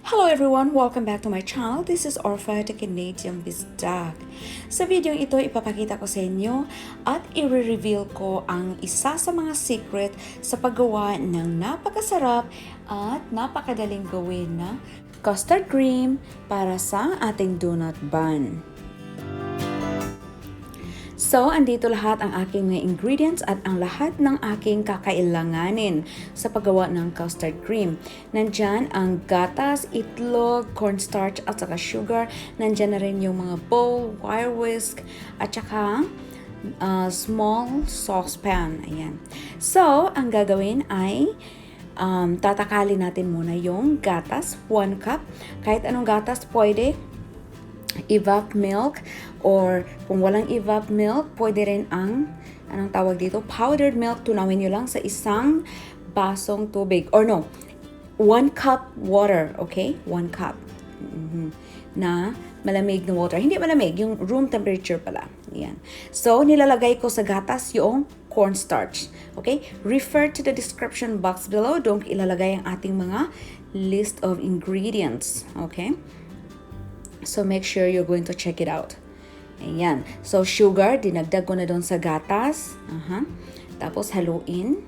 Hello everyone! Welcome back to my channel. This is Orpha, the Canadian Bisdag. Sa video ito, ipapakita ko sa inyo at i-reveal ko ang isa sa mga secret sa paggawa ng napakasarap at napakadaling gawin na custard cream para sa ating donut bun. So, andito lahat ang aking mga ingredients at ang lahat ng aking kakailanganin sa paggawa ng custard cream. Nandyan ang gatas, itlog, cornstarch at saka sugar. Nandyan na rin yung mga bowl, wire whisk at saka small saucepan. Ayan. So, ang gagawin ay tatakalin natin muna yung gatas, 1 cup. Kahit anong gatas pwede. Evap milk or kung walang evap milk, pwede rin ang anong tawag dito, powdered milk. Tunawin nyo lang sa isang basong tubig or no, 1 cup water, okay? 1 cup na malamig na water. Hindi malamig, yung room temperature pala. Yan. So, nilalagay ko sa gatas yung cornstarch. Okay? Refer to the description box below. Doon ilalagay ang ating mga list of ingredients. Okay? So, make sure you're going to check it out. Ayan. So, sugar, dinagdag ko na doon sa gatas. Tapos, haluin.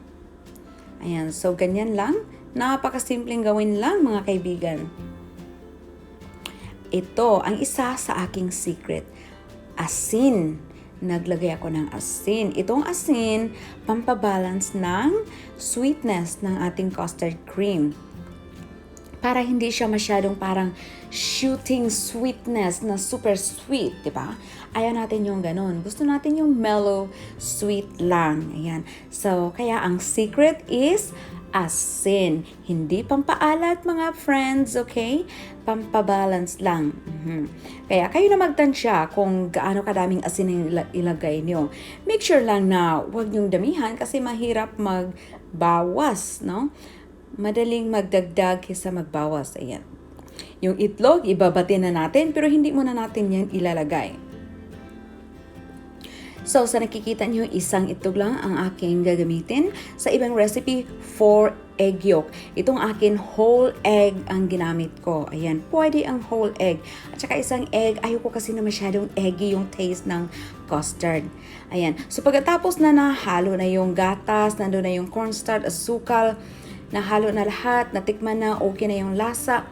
Ayan. So, ganyan lang. Napakasimpleng gawin lang, mga kaibigan. Ito, ang isa sa aking secret. Asin. Naglagay ako ng asin. Itong asin, pampabalance ng sweetness ng ating custard cream. Para hindi siya masyadong parang shooting sweetness na super sweet, di ba? Ayaw natin yung ganun. Gusto natin yung mellow, sweet lang. Ayan. So, kaya ang secret is asin. Hindi pampaalat, mga friends, okay? Pampabalance lang. Kaya kayo na magtansya kung gaano kadaming asin ang ilagay nyo. Make sure lang na huwag nyong damihan kasi mahirap magbawas, no? Madaling magdagdag kaysa magbawas. Ayan. Yung itlog, ibabati na natin, pero hindi muna natin yan ilalagay. So, sa nakikita nyo, isang itlog lang ang aking gagamitin. Sa ibang recipe, 4 egg yolk. Itong akin, whole egg ang ginamit ko. Ayan, pwede ang whole egg. At saka isang egg, ayoko kasi na masyadong eggy yung taste ng custard. Ayan. So, pagkatapos na nahalo na yung gatas, nandun na yung cornstarch, asukal, nahalo na lahat, natikman na, okay na yung lasa,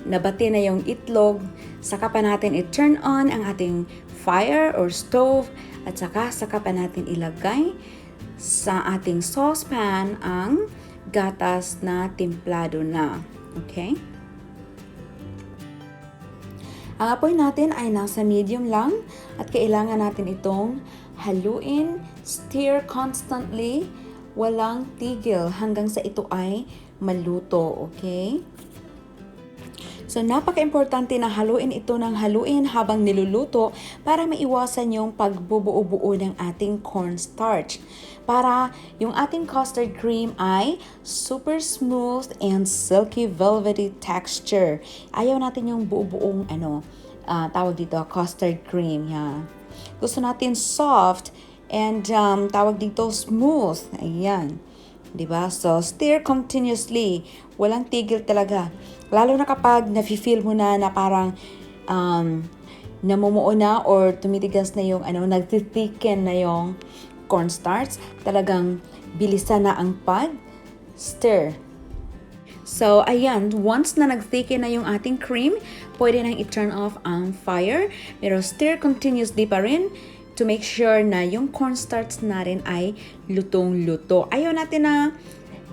nabati na yung itlog, saka pa natin i-turn on ang ating fire or stove, at saka pa natin ilagay sa ating saucepan ang gatas na timplado na. Okay? Ang apoy natin ay nasa medium lang at kailangan natin itong haluin, stir constantly, walang tigil hanggang sa ito ay maluto, okay? So, napaka-importante na haluin ito ng haluin habang niluluto para maiwasan yung pagbubuo-buo ng ating cornstarch. Para yung ating custard cream ay super smooth and silky velvety texture. Ayaw natin yung buo-buong tawag dito, custard cream. Yeah. Gusto natin soft and tawag dito smooth. Ayan. Diba? So, stir continuously. Walang tigil talaga. Lalo na kapag nafe-feel mo na parang namumuo na or tumitigas na yung nagtitiken na yung cornstarch. Talagang bilisan na ang pag-stir. So, ayan. Once na nagthiken na yung ating cream, pwede nang i-turn off ang fire. Pero stir continuously pa rin to make sure na yung cornstarch natin ay lutong-luto. Ayaw natin na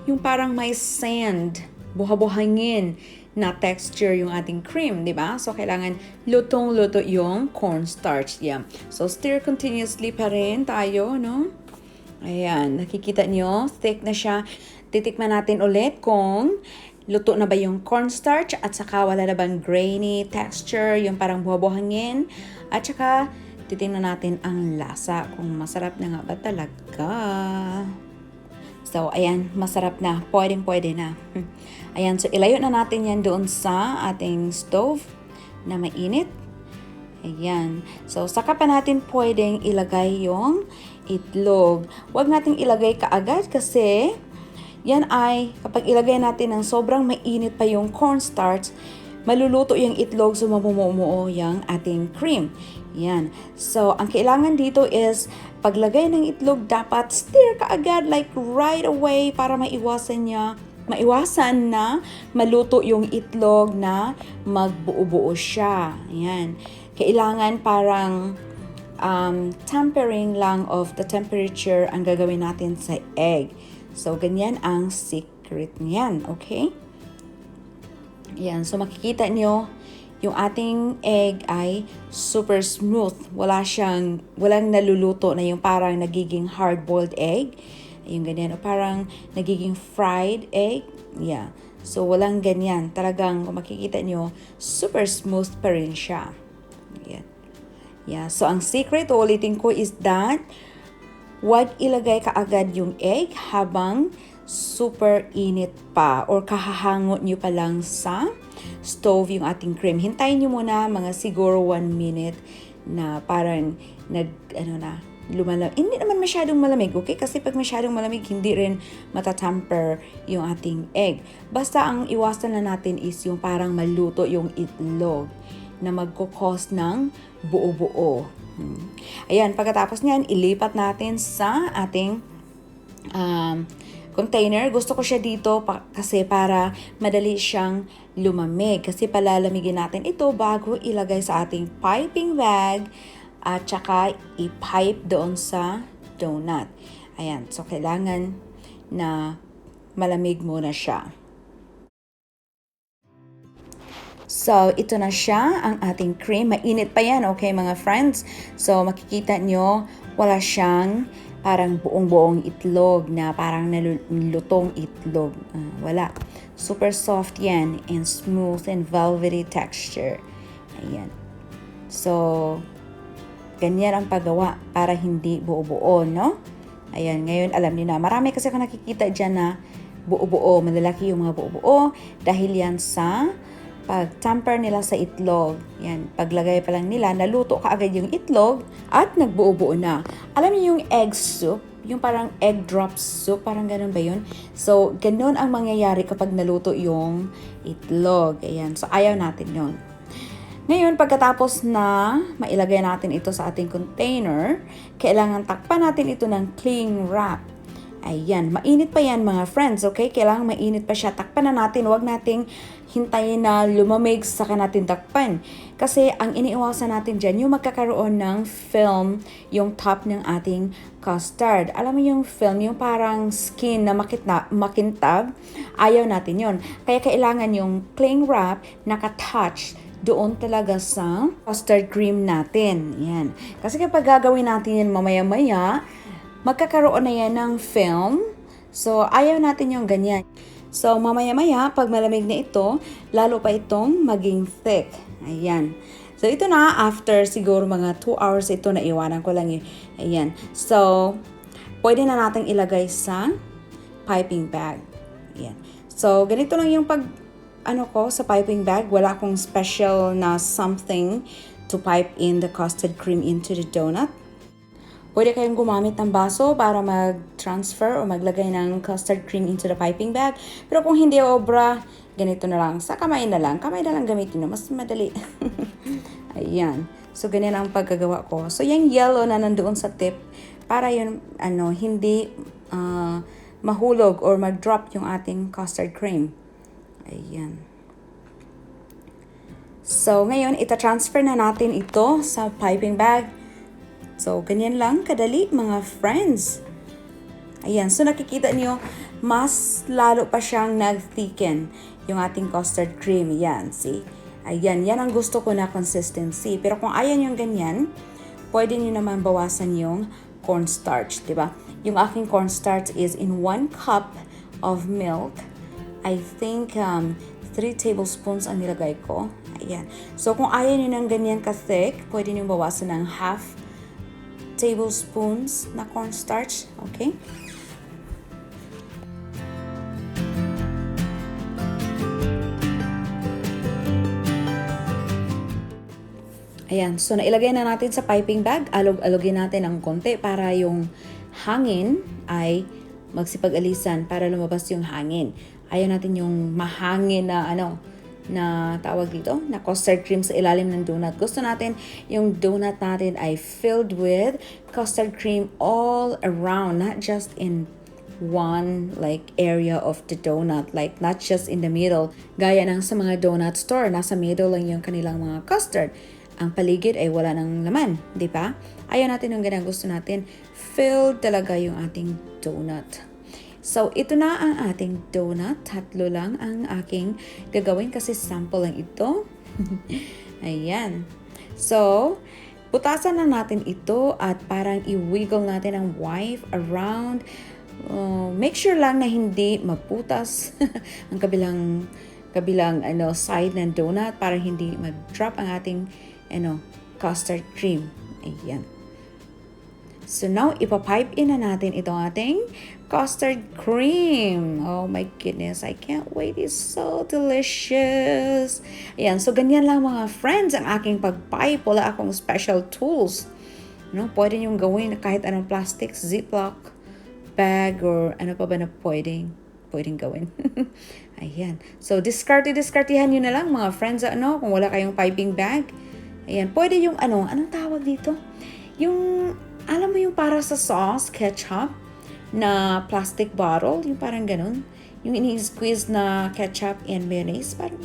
yung parang may sand, buha-buhangin na texture yung ating cream, di ba? So, kailangan lutong-luto yung cornstarch. Yeah. So, stir continuously pa rin tayo, no? Ayan, nakikita nyo, thick na siya. Titikman natin ulit kung luto na ba yung cornstarch at saka wala na bang grainy texture, yung parang buha-buhangin. At saka, titingnan natin ang lasa kung masarap na nga ba talaga. So, ayan, masarap na. Pwedeng-pwede na. Ayan, so ilayo na natin yan doon sa ating stove na mainit. Ayan. So, saka pa natin pwedeng ilagay yung itlog. Huwag nating ilagay kaagad kasi yan ay, kapag ilagay natin ng sobrang mainit pa yung cornstarch, maluluto yung itlog, so mamumuo yung ating cream. Yan. So, ang kailangan dito is, paglagay ng itlog, dapat stir ka agad, like right away, para maiwasan na maluto yung itlog na magbuo-buo siya. Yan. Kailangan parang tempering lang of the temperature ang gagawin natin sa egg. So, ganyan ang secret niyan. Okay? Yan. So, makikita nyo, yung ating egg ay super smooth. Walang naluluto na yung parang nagiging hard-boiled egg. Yung ganyan. O parang nagiging fried egg. Yeah. So, walang ganyan. Talagang, kung makikita nyo, super smooth pa rin siya. Yan. Yeah. So, ang secret, ulitin ko, is that huwag ilagay kaagad yung egg habang super init pa or kahahangot nyo pa lang sa stove yung ating cream. Hintayin nyo muna mga siguro 1 minute na parang lumalamig. Hindi naman masyadong malamig, okay? Kasi pag masyadong malamig, hindi rin matatamper yung ating egg. Basta ang iwasan na natin is yung parang maluto yung itlog na magkukos ng buo-buo. Ayan, pagkatapos niyan, ilipat natin sa ating container. Gusto ko siya dito kasi para madali siyang lumamig. Kasi palalamigin natin ito bago ilagay sa ating piping bag at saka i-pipe doon sa donut. Ayan, so kailangan na malamig muna siya. So, ito na siya, ang ating cream. Mainit pa yan, okay mga friends? So, makikita nyo, wala siyang parang buong-buong itlog na parang nalutong itlog. Wala. Super soft yan and smooth and velvety texture. Ayan. So, ganyan ang paggawa para hindi buo-buo, no? Ayan, ngayon alam niyo na. Marami kasi ako nakikita dyan na buo-buo. Malalaki yung mga buo-buo dahil yan sa pag-tamper nila sa itlog. Yan, paglagay pa lang nila, naluto kaagad yung itlog at nagbuo-buo na. Alam niyo yung egg soup, yung parang egg drop soup, parang ganun ba yun? So, ganun ang mangyayari kapag naluto yung itlog. Ayan, so ayaw natin yun. Ngayon, pagkatapos na mailagay natin ito sa ating container, kailangan takpan natin ito ng cling wrap. Ayan, mainit pa yan mga friends, okay? Kailangan mainit pa siya. Takpan na natin, huwag nating hintayin na lumamig saka natin takpan. Kasi ang iniiwasan natin dyan, yung magkakaroon ng film, yung top ng ating custard. Alam mo yung film, yung parang skin na makintab, ayaw natin yon. Kaya kailangan yung cling wrap nakatouch doon talaga sa custard cream natin. Yan. Kasi kapag gagawin natin yan mamaya-maya, magkakaroon na yan ng film. So, ayaw natin yung ganyan. So, mamaya-maya, pag malamig na ito, lalo pa itong maging thick. Ayan. So, ito na, after siguro mga 2 hours ito, na iwanan ko lang yun. Ayan. So, pwede na natin ilagay sa piping bag. Ayan. So, ganito lang yung sa piping bag. Wala akong special na something to pipe in the custard cream into the donut. Pwede kayong gumamit ng baso para mag-transfer o maglagay ng custard cream into the piping bag. Pero kung hindi obra, ganito na lang. Sa kamay na lang. Kamay na lang gamitin nyo. Mas madali. Ayan. So, ganyan ang paggagawa ko. So, yung yellow na nandoon sa tip, para yun, hindi mahulog or mag-drop yung ating custard cream. Ayan. So, ngayon, ita-transfer na natin ito sa piping bag. So, ganyan lang kadali mga friends. Ayan, so nakikita niyo, mas lalo pa siyang nag-thicken yung ating custard cream. Yan, see? Ayan, yan ang gusto ko na consistency. Pero kung ayan yung ganyan, pwede niyo naman bawasan yung cornstarch, diba? Yung aking cornstarch is in 1 cup of milk. I think 3 tablespoons ang nilagay ko. Ayan. So, kung ayaw niyo ng ganyan ka-thick, pwede niyo bawasan ng half tablespoons na cornstarch, okay? Ayan, so nailagay na natin sa piping bag. Alog-alogin natin ng konti para yung hangin ay magsipag-alisan para lumabas yung hangin. Ayaw natin yung mahangin na na tawag dito, na custard cream sa ilalim ng donut. Gusto natin yung donut natin ay filled with custard cream all around, not just in one like area of the donut, like not just in the middle. Gaya ng sa mga donut store, nasa middle lang yung kanilang mga custard. Ang paligid ay wala ng laman, di ba? Ayaw natin yung ganang, gusto natin filled talaga yung ating donut. So, ito na ang ating donut. Tatlo lang ang aking gagawin kasi sample lang ito. Ayan. So, putasan na natin ito at parang i-wiggle natin ang wife around. Make sure lang na hindi maputas ang kabilang side ng donut para hindi mag-drop ang ating custard cream. Ayan. So now, ipapipe in na natin itong ating custard cream. Oh my goodness, I can't wait. It's so delicious. Ayan, so ganyan lang mga friends ang aking pagpipe. Wala akong special tools. Pwede niyong gawin kahit anong plastic, ziplock, bag, or ano pa ba na pwedeng gawin. Ayan. So, diskartihan nyo na lang mga friends, kung wala kayong piping bag. Ayan, pwede yung anong tawag dito? Yung, alam mo yung para sa sauce, ketchup, na plastic bottle, yung parang ganun. Yung ini-squeeze na ketchup and mayonnaise, parang,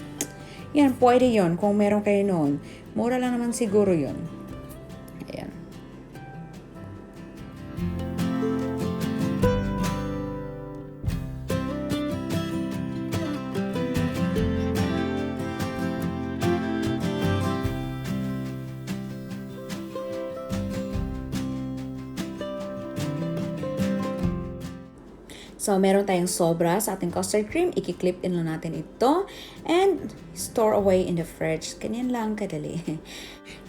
yan, pwede yon kung meron kayo noon. Mura lang naman siguro yon. Ayan. So, meron tayong sobra sa ating custard cream. Iki-clip in lang natin ito and store away in the fridge. Ganyan lang kadali.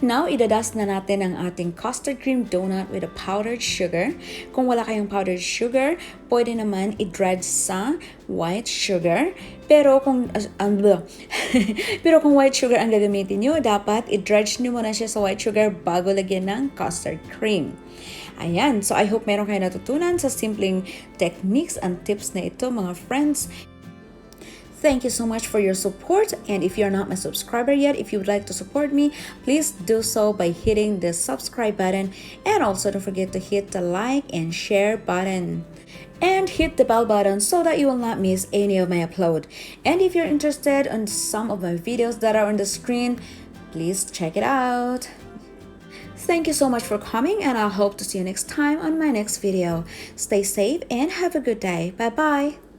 Now, idadust na natin ang ating custard cream donut with a powdered sugar. Kung wala kayong powdered sugar, pwede naman i-dredge sa white sugar. Pero kung white sugar ang gagamitin nyo, dapat i-dredge nyo muna siya sa white sugar bago lagyan ng custard cream. Ayan, so I hope meron kayo natutunan sa simpleng techniques and tips na ito mga friends. Thank you so much for your support, and if you're not my subscriber yet, if you would like to support me, please do so by hitting the subscribe button, and also don't forget to hit the like and share button. And hit the bell button so that you will not miss any of my upload. And if you're interested in some of my videos that are on the screen, please check it out. Thank you so much for coming, and I hope to see you next time on my next video. Stay safe and have a good day. Bye-bye.